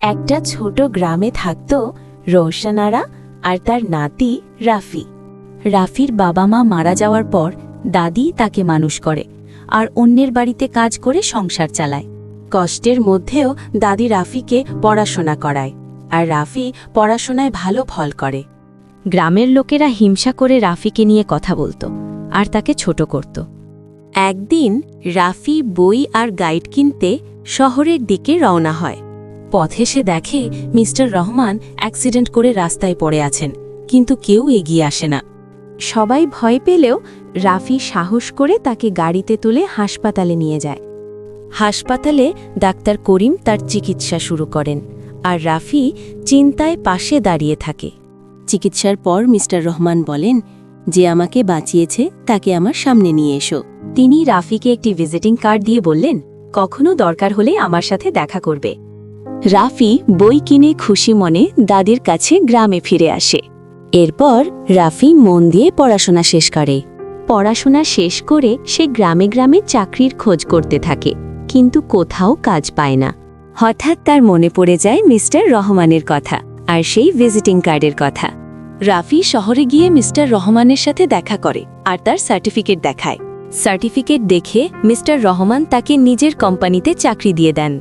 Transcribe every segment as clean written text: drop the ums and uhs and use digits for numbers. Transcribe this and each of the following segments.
একটা ছোট গ্রামে থাকত রৌশনারা আর তার নাতি রাফি। রাফির বাবা মা মারা যাওয়ার পর দাদি তাকে মানুষ করে আর অন্যের বাড়িতে কাজ করে সংসার চালায়। কষ্টের মধ্যেও দাদি রাফিকে পড়াশোনা করায় আর রাফি পড়াশোনায় ভালো ফল করে। গ্রামের লোকেরা হিংসা করে রাফিকে নিয়ে কথা বলতো আর তাকে ছোট করত। একদিন রাফি বই আর গাইড কিনতে শহরের দিকে রওনা হয়। পথে সে দেখে মিস্টার রহমান অ্যাক্সিডেন্ট করে রাস্তায় পড়ে আছেন, কিন্তু কেউ এগিয়ে আসে না। সবাই ভয় পেলেও রাফি সাহস করে তাকে গাড়িতে তুলে হাসপাতালে নিয়ে যায়। হাসপাতালে ডাক্তার করিম তার চিকিৎসা শুরু করেন আর রাফি চিন্তায় পাশে দাঁড়িয়ে থাকে। চিকিৎসার পর মিস্টার রহমান বলেন, যে আমাকে বাঁচিয়েছে তাকে আমার সামনে নিয়ে এসো। তিনি রাফিকে একটি ভিজিটিং কার্ড দিয়ে বললেন, কখনো দরকার হলে আমার সাথে দেখা করবে। রাফি বই কিনে খুশি মনে দাদির কাছে গ্রামে ফিরে আসে। এরপর রাফি মন দিয়ে পড়াশোনা শেষ করে। পড়াশোনা শেষ করে সে গ্রামে গ্রামে চাকরির খোঁজ করতে থাকে, কিন্তু কোথাও কাজ পায় না। হঠাৎ তার মনে পড়ে যায় মিস্টার রহমানের কথা আর সেই ভিজিটিং কার্ডের কথা। রাফি শহরে গিয়ে মিস্টার রহমানের সাথে দেখা করে আর তার সার্টিফিকেট দেখায়। সার্টিফিকেট দেখে মিস্টার রহমান তাকে নিজের কোম্পানিতে চাকরি দিয়ে দেন।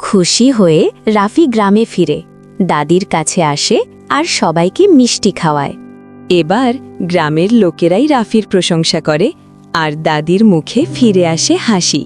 খুশি হয়ে রাফি গ্রামে ফিরে দাদির কাছে আসে আর সবাইকে মিষ্টি খাওয়ায়। এবার গ্রামের লোকেরাই রাফির প্রশংসা করে আর দাদির মুখে ফিরে আসে হাসি।